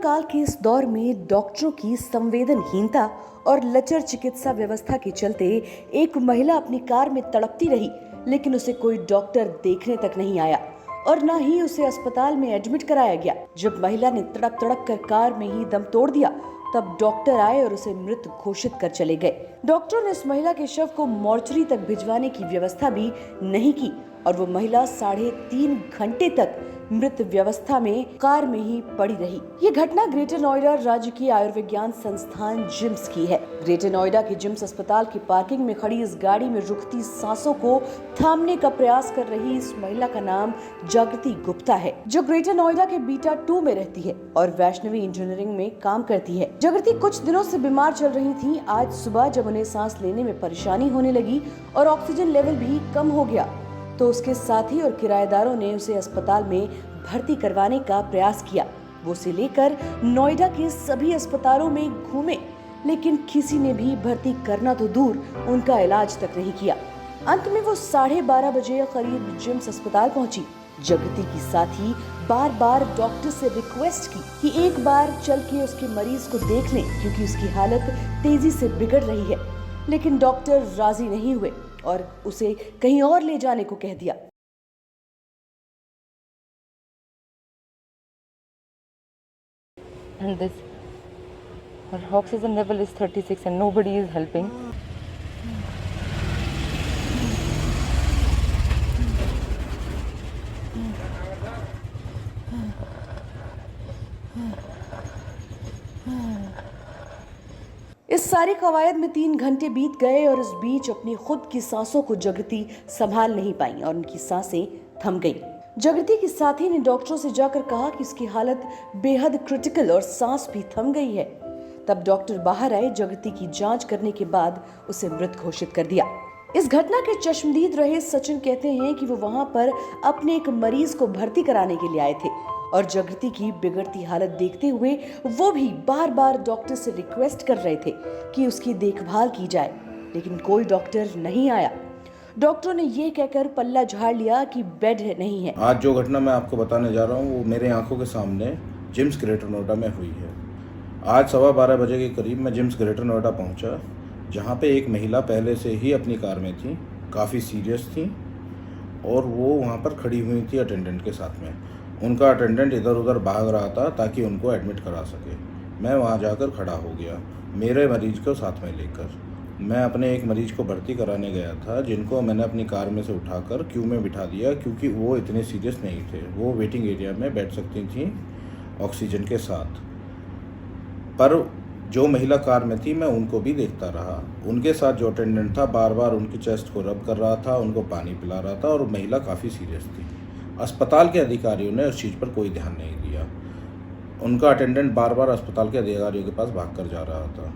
काल के इस दौर में डॉक्टरों की संवेदनहीनता और लचर चिकित्सा व्यवस्था के चलते एक महिला अपनी कार में तड़पती रही, लेकिन उसे कोई डॉक्टर देखने तक नहीं आया और न ही उसे अस्पताल में एडमिट कराया गया। जब महिला ने तड़प तड़प कर कार में ही दम तोड़ दिया, तब डॉक्टर आए और उसे मृत घोषित कर चले गए। डॉक्टरों ने इस महिला के शव को मोर्चरी तक भिजवाने की व्यवस्था भी नहीं की और वो महिला 3.5 घंटे तक मृत व्यवस्था में कार में ही पड़ी रही। ये घटना ग्रेटर नोएडा राजकीय आयुर्विज्ञान संस्थान जिम्स की है। ग्रेटर नोएडा के जिम्स अस्पताल की पार्किंग में खड़ी इस गाड़ी में रुकती सांसों को थामने का प्रयास कर रही इस महिला का नाम जागृति गुप्ता है, जो ग्रेटर नोएडा के बीटा 2 में रहती है और वैष्णवी इंजीनियरिंग में काम करती है। जागृति कुछ दिनों से बीमार चल रही थी। आज सुबह जब उन्हें सांस लेने में परेशानी होने लगी और ऑक्सीजन लेवल भी कम हो गया, तो उसके साथी और किराएदारों ने उसे अस्पताल में भर्ती करवाने का प्रयास किया। वो उसे लेकर नोएडा के सभी अस्पतालों में घूमे, लेकिन किसी ने भी भर्ती करना तो दूर उनका इलाज तक नहीं किया। अंत में वो 12:30 बजे करीब जिम्स अस्पताल पहुंची। जागृति की साथी बार बार डॉक्टर से रिक्वेस्ट की कि एक बार चल के उसके मरीज को देख लें, क्योंकि उसकी हालत तेजी से बिगड़ रही है, लेकिन डॉक्टर राजी नहीं हुए और उसे कहीं और ले जाने को कह दिया। And this, her oxygen level is 36 and nobody is helping. इस सारी कवायद में 3 घंटे बीत गए और इस बीच अपनी खुद की सांसों को जागृति संभाल नहीं पाई और उनकी सांसें थम गईं। जागृति की साथी ने डॉक्टरों से जाकर कहा कि उसकी हालत बेहद क्रिटिकल और सांस भी थम गई है। तब डॉक्टर बाहर आए, जागृति की जांच करने के बाद उसे मृत घोषित कर दिया। इस घटना के चश्मदीद रहे सचिन कहते हैं कि वो वहां पर अपने एक मरीज को भर्ती कराने के लिए आए थे और जागृति की बिगड़ती हालत देखते हुए वो भी बार बार डॉक्टर से रिक्वेस्ट कर रहे थे कि उसकी देखभाल की जाए, लेकिन कोई डॉक्टर नहीं आया। डॉक्टरों ने ये कहकर पल्ला झाड़ लिया कि बेड नहीं है। आज जो घटना मैं आपको बताने जा रहा हूँ वो मेरे आंखों के सामने जिम्स ग्रेटर नोएडा में हुई है। आज 12:15 बजे के करीब मैं जिम्स ग्रेटर नोएडा पहुँचा, जहाँ पे एक महिला पहले से ही अपनी कार में थी, काफ़ी सीरियस थी और वो वहाँ पर खड़ी हुई थी अटेंडेंट के साथ में। उनका अटेंडेंट इधर उधर भाग रहा था ताकि उनको एडमिट करा सके। मैं वहाँ जाकर खड़ा हो गया, मेरे मरीज को साथ में लेकर। मैं अपने एक मरीज को भर्ती कराने गया था, जिनको मैंने अपनी कार में से उठाकर क्यू में बिठा दिया, क्योंकि वो इतने सीरियस नहीं थे। वो वेटिंग एरिया में बैठ सकती थी ऑक्सीजन के साथ। पर जो महिला कार में थी मैं उनको भी देखता रहा। उनके साथ जो अटेंडेंट था बार बार उनकी चेस्ट को रब कर रहा था, उनको पानी पिला रहा था और महिला काफ़ी सीरियस थी। अस्पताल के अधिकारियों ने उस चीज़ पर कोई ध्यान नहीं दिया। उनका अटेंडेंट बार बार अस्पताल के अधिकारियों के पास भाग कर जा रहा था।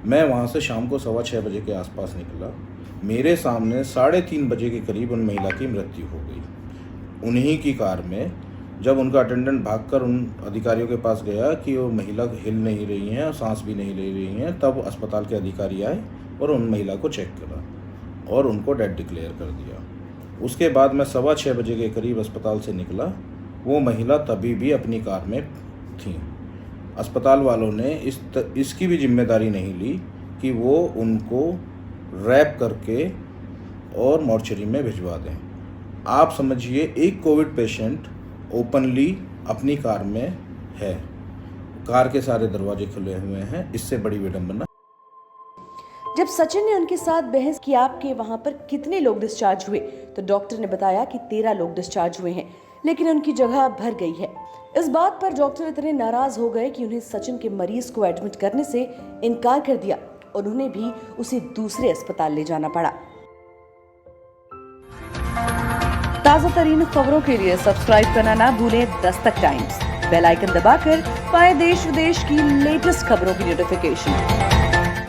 मैं वहाँ से शाम को 6:15 बजे के आसपास निकला। मेरे सामने 3:30 बजे के करीब उन महिला की मृत्यु हो गई। उन्हीं की कार में जब उनका अटेंडेंट भागकर उन अधिकारियों के पास गया कि वो महिला हिल नहीं रही हैं और सांस भी नहीं ले रही हैं, तब अस्पताल के अधिकारी आए और उन महिला को चेक करा और उनको डेड डिक्लेयर कर दिया। उसके बाद मैं 6:15 बजे के करीब अस्पताल से निकला। वो महिला तभी भी अपनी कार में थी। अस्पताल वालों ने इसकी भी जिम्मेदारी नहीं ली कि वो उनको रैप करके और मॉर्चरी में भिजवा दें। आप समझिए, एक कोविड पेशेंट ओपनली अपनी कार में है, कार के सारे दरवाजे खुले हुए हैं, इससे बड़ी विडंबना। जब सचिन ने उनके साथ बहस की आपके वहां पर कितने लोग डिस्चार्ज हुए, तो डॉक्टर ने बताया कि 13 लोग डिस्चार्ज हुए हैं, लेकिन उनकी जगह भर गई है। इस बात पर डॉक्टर इतने नाराज हो गए कि उन्हें सचिन के मरीज को एडमिट करने से इनकार कर दिया और उन्हें भी उसे दूसरे अस्पताल ले जाना पड़ा। ताजा तरीन खबरों के लिए सब्सक्राइब करना ना भूलें दस्तक टाइम्स। बेल आइकन दबाकर पाएं देश विदेश की लेटेस्ट खबरों की नोटिफिकेशन।